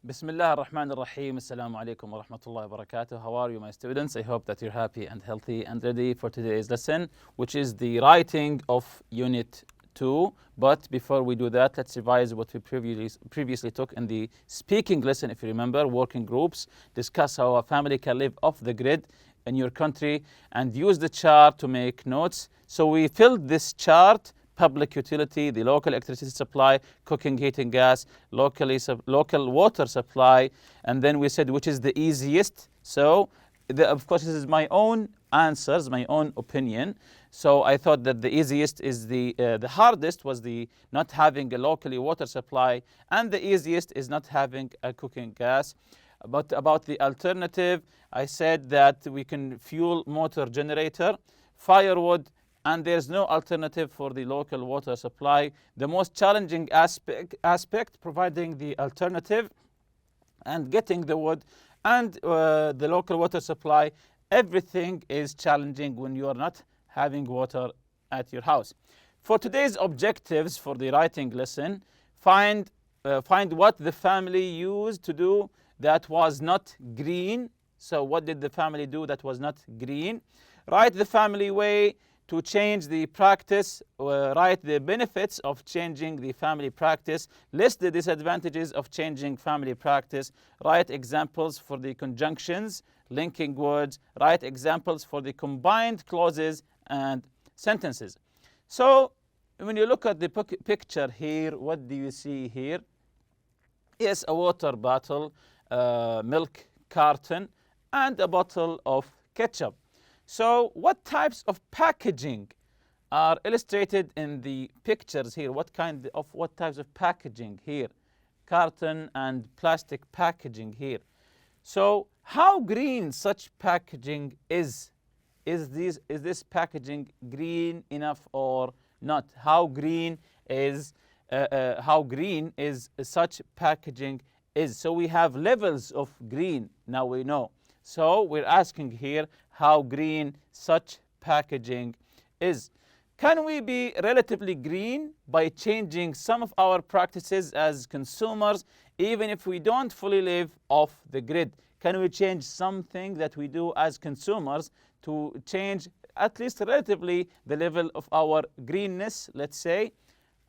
Bismillah ar-Rahman ar-Rahim. Assalamu alaikum wa rahmatullahi wa barakatuh. How are you, my students? I hope that you're happy and healthy and ready for today's lesson, which is the writing of Unit 2. But before we do that, let's revise what we previously took in the speaking lesson. If you remember, working groups discuss how a family can live off the grid in your country and use the chart to make notes. So we filled this chart: public utility, the local electricity supply, cooking, heating, gas, local water supply, and then we said which is the easiest. So of course this is my own answers, my own opinion. So I thought that the easiest is the hardest was the not having a locally water supply, and the easiest is not having a cooking gas. But about the alternative, I said that we can fuel motor generator, firewood, and there's no alternative for the local water supply. The most challenging aspect providing the alternative and getting the wood and the local water supply. Everything is challenging when you are not having water at your house. For today's objectives for the writing lesson, find what the family used to do that was not green. So what did the family do that was not green? Write the family way to change the practice. Write the benefits of changing the family practice. List the disadvantages of changing family practice. Write examples for the conjunctions, linking words. Write examples for the combined clauses and sentences. So when you look at the picture here, what do you see here? Yes, a water bottle, milk carton, and a bottle of ketchup. So what types of packaging are illustrated in the pictures here? What types of packaging here? Carton and plastic packaging here. So how green such packaging is? Is this packaging green enough or not? How green is such packaging is? So we have levels of green, now we know. So we're asking here how green such packaging is. Can we be relatively green by changing some of our practices as consumers, even if we don't fully live off the grid? Can we change something that we do as consumers to change at least relatively the level of our greenness, let's say?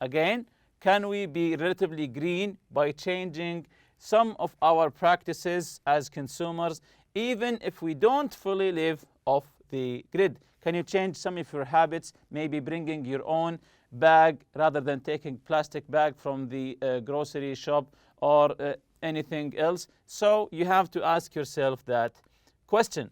Again, can we be relatively green by changing some of our practices as consumers, even if we don't fully live off the grid? Can you change some of your habits, maybe bringing your own bag rather than taking plastic bag from the grocery shop or anything else? So you have to ask yourself that question.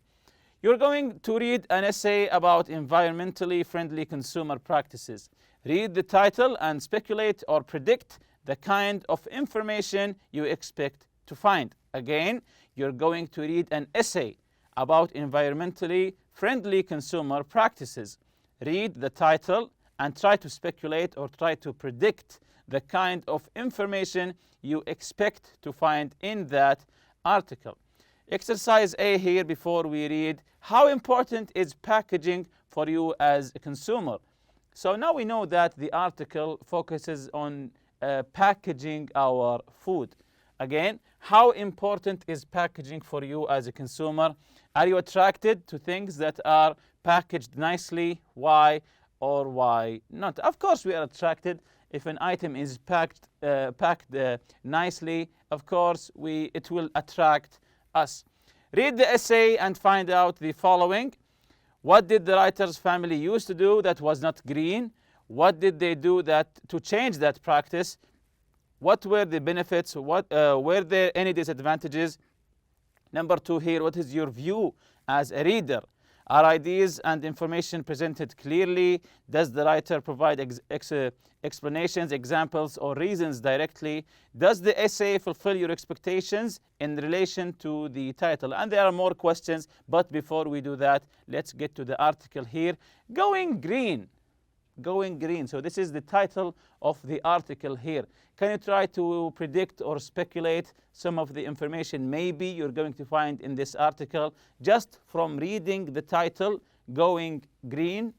You're going to read an essay about environmentally friendly consumer practices. Read the title and speculate or predict the kind of information you expect to find. Again, you're going to read an essay about environmentally friendly consumer practices. Read the title and try to speculate or try to predict the kind of information you expect to find in that article. Exercise A here before we read: how important is packaging for you as a consumer? So now we know that the article focuses on packaging our food. Again, how important is packaging for you as a consumer? Are you attracted to things that are packaged nicely? Why or why not? Of course we are attracted. If an item is packed nicely, of course it will attract us. Read the essay and find out the following. What did the writer's family used to do that was not green? What did they do to change that practice? What were the benefits? Were there any disadvantages? Number 2 here, what is your view as a reader? Are ideas and information presented clearly? Does the writer provide explanations, examples, or reasons directly? Does the essay fulfill your expectations in relation to the title? And there are more questions, but before we do that, let's get to the article here. Going green. Going green. So this is the title of the article here. Can you try to predict or speculate some of the information maybe you're going to find in this article just from reading the title, Going Green?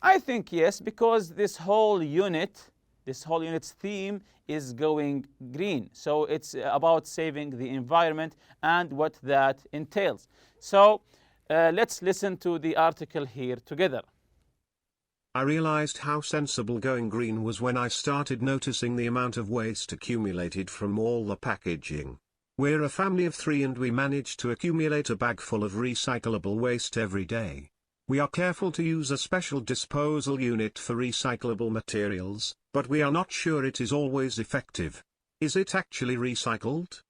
I think yes, because this whole unit this whole unit's theme is going green. So it's about saving the environment and what that entails. So let's listen to the article here together. I realized how sensible going green was when I started noticing the amount of waste accumulated from all the packaging. We're a family of 3 and we manage to accumulate a bag full of recyclable waste every day. We are careful to use a special disposal unit for recyclable materials, but we are not sure it is always effective. Is it actually recycled?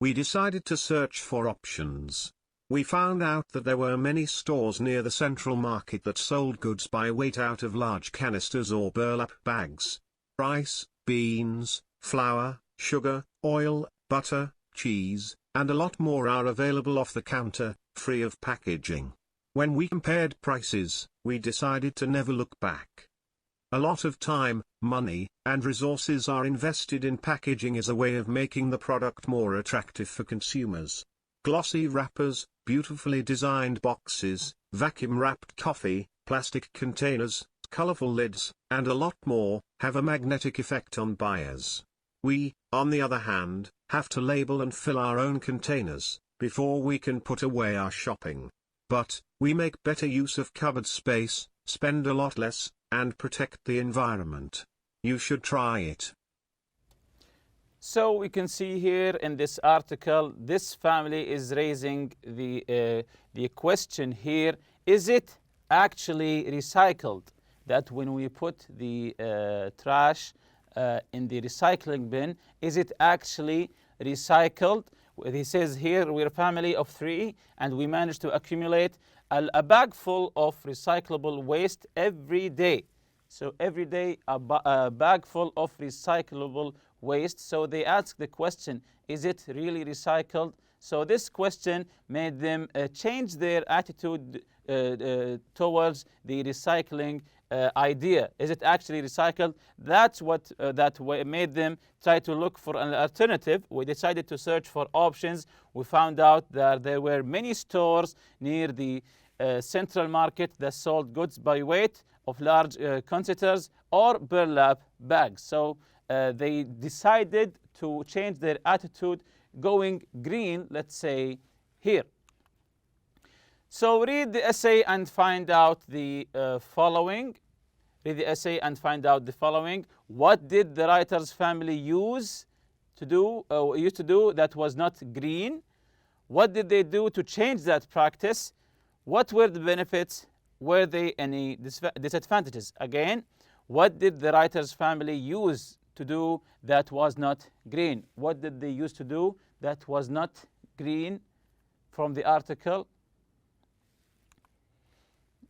We decided to search for options. We found out that there were many stores near the central market that sold goods by weight out of large canisters or burlap bags. Rice, beans, flour, sugar, oil, butter, cheese, and a lot more are available off the counter, free of packaging. When we compared prices, we decided to never look back. A lot of time, money, and resources are invested in packaging as a way of making the product more attractive for consumers. Glossy wrappers, beautifully designed boxes, vacuum-wrapped coffee, plastic containers, colorful lids, and a lot more, have a magnetic effect on buyers. We, on the other hand, have to label and fill our own containers, before we can put away our shopping. But, we make better use of cupboard space, spend a lot less, and protect the environment. You should try it. So we can see here in this article, this family is raising the question here, is it actually recycled? That when we put the trash in the recycling bin, is it actually recycled? He says here, we're a family of 3 and we managed to accumulate a bag full of recyclable waste every day. So every day a bag full of recyclable waste. So they ask the question, is it really recycled? So this question made them change their attitude towards the recycling idea. Is it actually recycled? That's what made them try to look for an alternative. We decided to search for options. We found out that there were many stores near the central market that sold goods by weight of large containers or burlap bags. So they decided to change their attitude, going green, let's say here. So read the essay and find out the following. Read the essay and find out the following. What did the writer's family used to do that was not green? What did they do to change that practice? What were the benefits? Were there any disadvantages? Again, what did the writer's family use to do that was not green? What did they use to do that was not green from the article?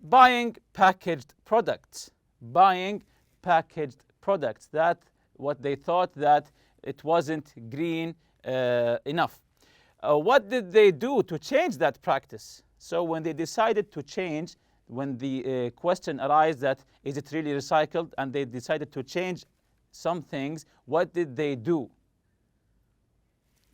Buying packaged products. Buying packaged products. That what they thought that it wasn't green enough. What did they do to change that practice? So when they decided to change, when the question arises that is it really recycled, and they decided to change some things, what did they do?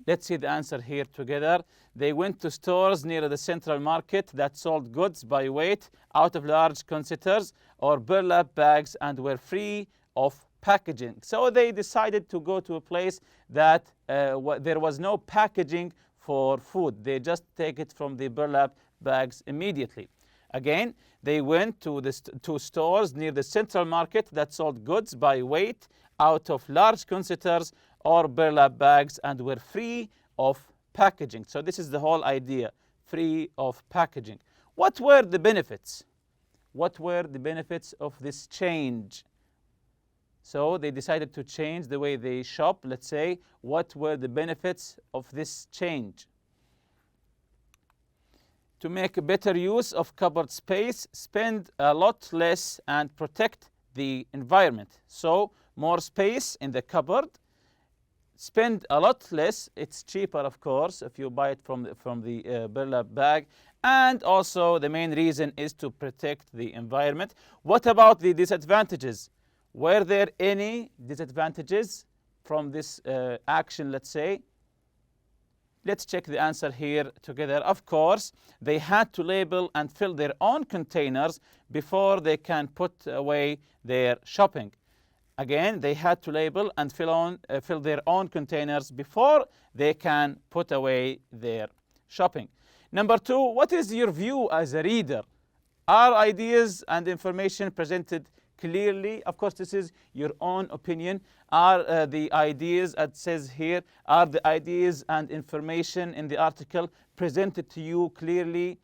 Let's see the answer here together. They went to stores near the central market that sold goods by weight out of large containers or burlap bags and were free of packaging. So they decided to go to a place that there was no packaging for food. They just take it from the burlap bags immediately. Again, they went to stores near the central market that sold goods by weight out of large containers or burlap bags and were free of packaging. So this is the whole idea, free of packaging. What were the benefits? What were the benefits of this change? So they decided to change the way they shop, let's say. What were the benefits of this change? To make a better use of cupboard space, spend a lot less and protect the environment. So more space in the cupboard, spend a lot less. It's cheaper, of course, if you buy it from the burlap bag. And also the main reason is to protect the environment. What about the disadvantages? Were there any disadvantages from this action, let's say? Let's check the answer here together. Of course, they had to label and fill their own containers before they can put away their shopping. Again, they had to label and fill their own containers before they can put away their shopping. Number 2, what is your view as a reader? Are ideas and information presented clearly? Of course, this is your own opinion. Are the ideas, it says here, are the ideas and information in the article presented to you clearly?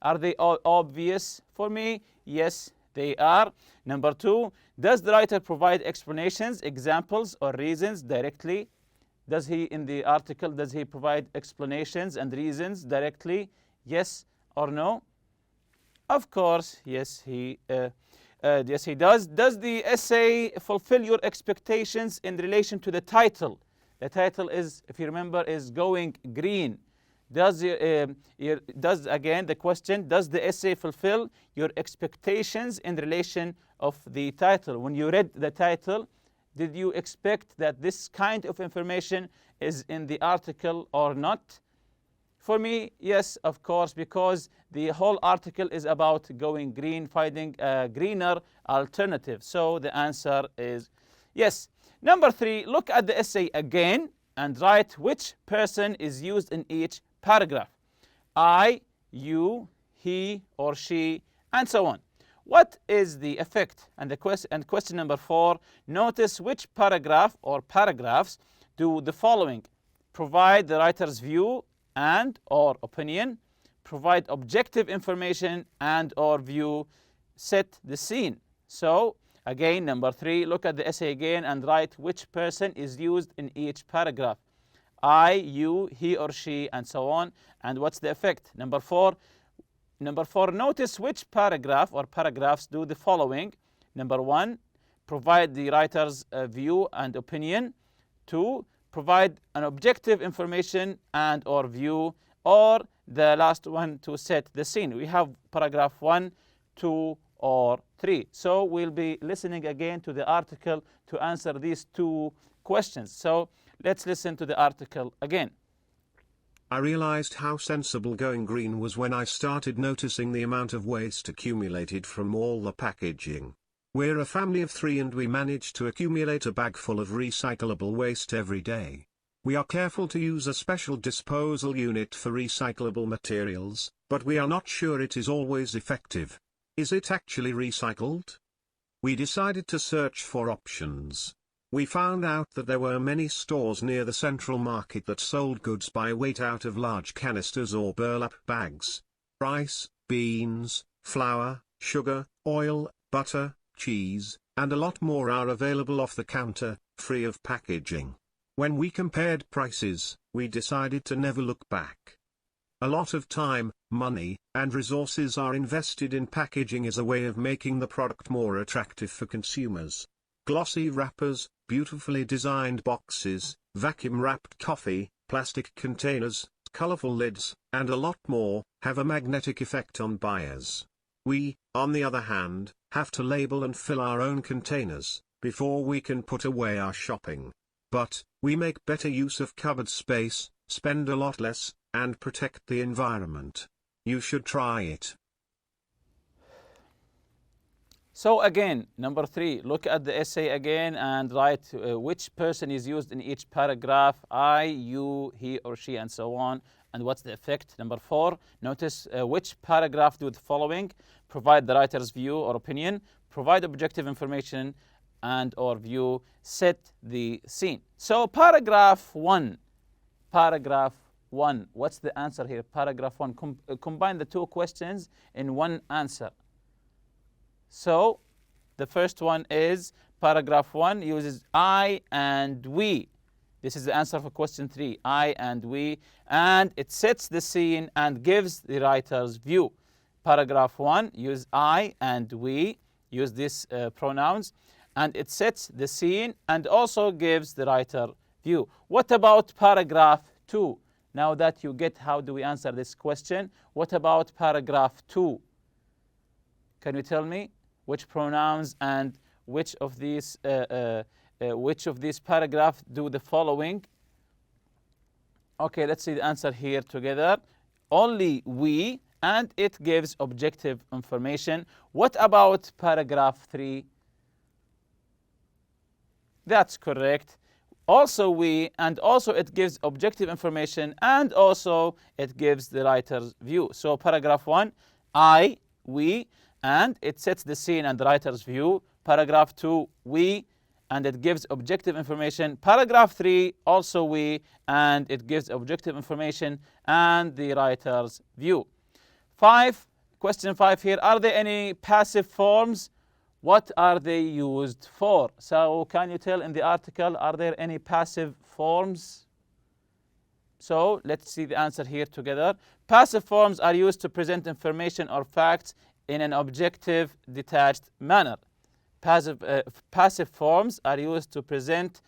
Are they all obvious? For me, yes, they are. Number 2, does the writer provide explanations, examples, or reasons directly? Does he, in the article, does he provide explanations and reasons directly? Yes or no? Of course, yes, he does. Does the essay fulfill your expectations in relation to the title? The title is, if you remember, is Going Green. Does again the question, does the essay fulfill your expectations in relation of the title? When you read the title, did you expect that this kind of information is in the article or not? For me, yes, of course, because the whole article is about going green, finding a greener alternative. So the answer is yes. Number 3, look at the essay again and write which person is used in each paragraph. I, you, he or she, and so on. What is the effect? And question number 4, notice which paragraph or paragraphs do the following: provide the writer's view and or opinion, provide objective information and or view, set the scene. So again, number 3, look at the essay again and write which person is used in each paragraph. I, you, he or she, and so on. And what's the effect? Number 4, notice which paragraph or paragraphs do the following. Number 1, provide the writer's view and opinion. 2, provide an objective information and or view. Or the last one, to set the scene. We have paragraph 1, 2, or 3. So we'll be listening again to the article to answer these 2 questions. So let's listen to the article again. I realized how sensible going green was when I started noticing the amount of waste accumulated from all the packaging. We're a family of 3 and we manage to accumulate a bag full of recyclable waste every day. We are careful to use a special disposal unit for recyclable materials, but we are not sure it is always effective. Is it actually recycled? We decided to search for options. We found out that there were many stores near the central market that sold goods by weight out of large canisters or burlap bags. Rice, beans, flour, sugar, oil, butter, cheese, and a lot more are available off the counter, free of packaging. When we compared prices, we decided to never look back. A lot of time, money, and resources are invested in packaging as a way of making the product more attractive for consumers. Glossy wrappers, beautifully designed boxes, vacuum-wrapped coffee, plastic containers, colorful lids, and a lot more, have a magnetic effect on buyers. We, on the other hand, have to label and fill our own containers, before we can put away our shopping. But, we make better use of cupboard space, spend a lot less, and protect the environment. You should try it. So again, number 3, look at the essay again and write which person is used in each paragraph. I, you, he or she, and so on. And what's the effect? Number 4, notice which paragraph do the following: provide the writer's view or opinion, provide objective information and or view, set the scene. So paragraph 1, what's the answer here? Paragraph 1, combine the 2 questions in one answer. So the first one is paragraph 1 uses I and we. This is the answer for question 3, I and we, and it sets the scene and gives the writer's view. Paragraph 1 use I and we, use these pronouns, and it sets the scene and also gives the writer view. What about paragraph 2? Now that you get how do we answer this question, what about paragraph 2? Can you tell me which pronouns and which of these paragraphs do the following? Okay, let's see the answer here together. Only we, and it gives objective information. What about paragraph 3? That's correct. Also we, and also it gives objective information, and also it gives the writer's view. So paragraph 1, I, we, and it sets the scene and the writer's view. Paragraph 2, we, and it gives objective information. Paragraph 3, also we, and it gives objective information and the writer's view. 5, question 5 here, are there any passive forms? What are they used for? So can you tell in the article, are there any passive forms? So let's see the answer here together. Passive forms are used to present information or facts in an objective, detached manner. Passive forms are used to present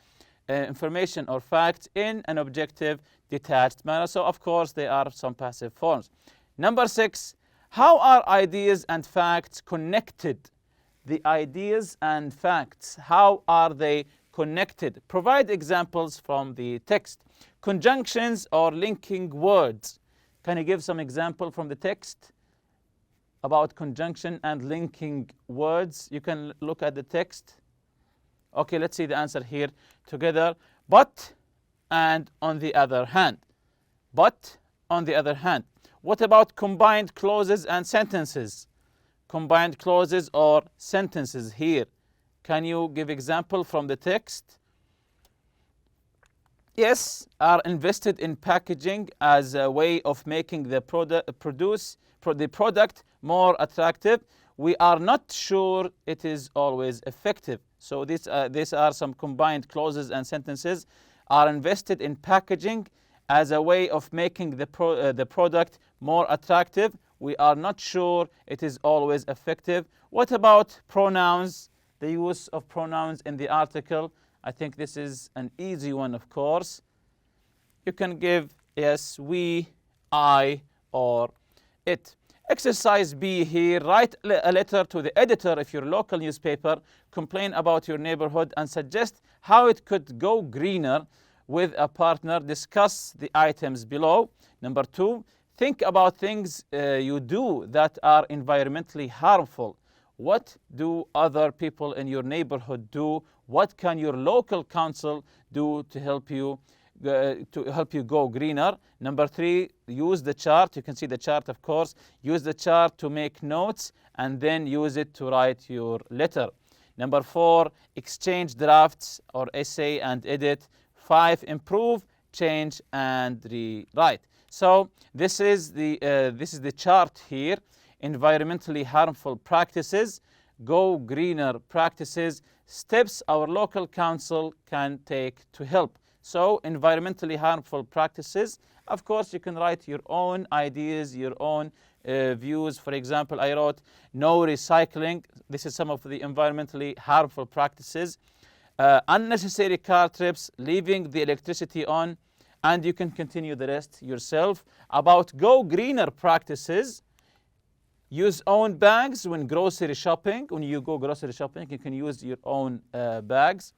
information or facts in an objective, detached manner. So of course there are some passive forms. Number 6, how are ideas and facts connected? The ideas and facts, how are they connected? Provide examples from the text. Conjunctions or linking words. Can you give some example from the text about conjunction and linking words? You can look at the text. Okay, let's see the answer here together. But and on the other hand. But on the other hand. What about combined clauses and sentences? Combined clauses or sentences here. Can you give example from the text? Yes, are invested in packaging as a way of making the product more attractive. We are not sure it is always effective. So these are some combined clauses and sentences. Are invested in packaging as a way of making the product more attractive. We are not sure it is always effective. What about pronouns? The use of pronouns in the article. I think this is an easy one, of course. You can give yes, we, I, or it. Exercise B here. Write a letter to the editor of your local newspaper. Complain about your neighborhood and suggest how it could go greener with a partner. Discuss the items below. Number 2. Think about things you do that are environmentally harmful. What do other people in your neighborhood do? What can your local council do to help you go greener? Number 3, use the chart. You can see the chart, of course. Use the chart to make notes and then use it to write your letter. Number 4, exchange drafts or essay and edit. 5, improve, change, and rewrite. So this is the chart here. Environmentally harmful practices, go greener practices, steps our local council can take to help. So environmentally harmful practices. Of course, you can write your own ideas, your own views. For example, I wrote no recycling. This is some of the environmentally harmful practices. Unnecessary car trips, leaving the electricity on. And you can continue the rest yourself. About go greener practices, use own bags when grocery shopping. When you go grocery shopping, you can use your own bags.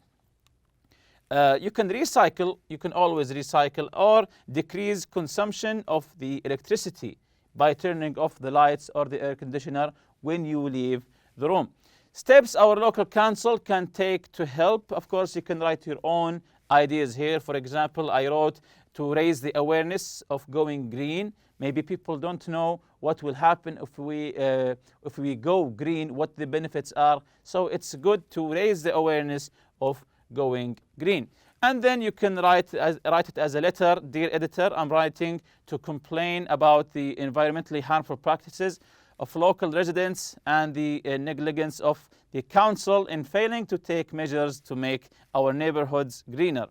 You can recycle, you can always recycle, or decrease consumption of the electricity by turning off the lights or the air conditioner when you leave the room. Steps our local council can take to help. Of course, you can write your own ideas here. For example, I wrote to raise the awareness of going green. Maybe people don't know what will happen if we go green, what the benefits are. So it's good to raise the awareness of going green. And then you can write it as a letter. Dear editor, I'm writing to complain about the environmentally harmful practices of local residents and the negligence of the council in failing to take measures to make our neighborhoods greener.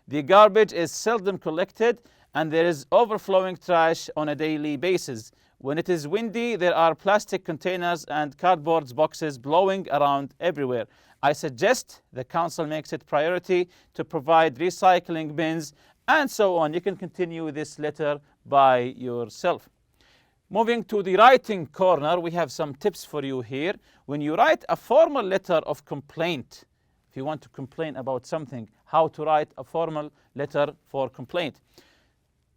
The garbage is seldom collected and there is overflowing trash on a daily basis. When it is windy, there are plastic containers and cardboard boxes blowing around everywhere. I suggest the council makes it priority to provide recycling bins and so on. You can continue this letter by yourself. Moving to the writing corner, we have some tips for you here. When you write a formal letter of complaint, if you want to complain about something, how to write a formal letter for complaint.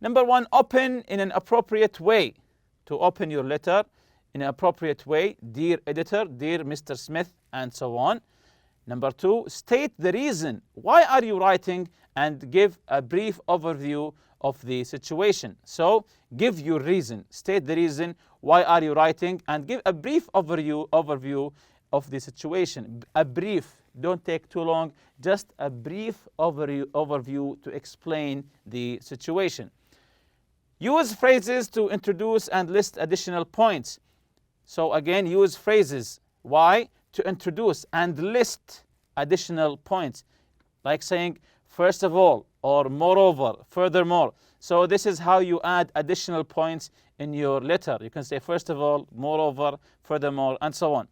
Number 1, open in an appropriate way. To open your letter in an appropriate way, dear editor, dear Mr. Smith, and so on. Number 2, state the reason. Why are you writing? And give a brief overview of the situation. So give your reason. State the reason. Why are you writing? And give a brief overview of the situation. A brief. Don't take too long. Just a brief overview to explain the situation. Use phrases to introduce and list additional points. So again, use phrases. Why? To introduce and list additional points. Like saying, first of all, or moreover, furthermore. So this is how you add additional points in your letter. You can say, first of all, moreover, furthermore, and so on.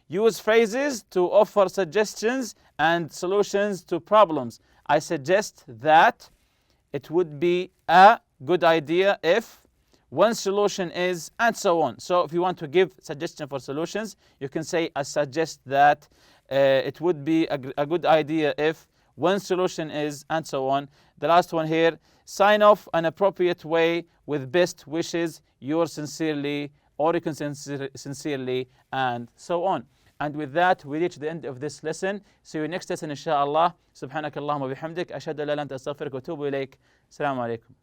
Use phrases to offer suggestions and solutions to problems. I suggest that it would be a good idea if, one solution is, and so on. So if you want to give suggestion for solutions, you can say, I suggest that it would be a good idea if, one solution is, and so on. The last one here, sign off an appropriate way with best wishes, yours sincerely, or you can sincerely, and so on. And with that, we reach the end of this lesson. See you next lesson, inshallah. Subhanakallahumma bihamdik. Ashhadu an la ilaha illa anta astaghfiruka wa atubu ilayk. Assalamu alaikum.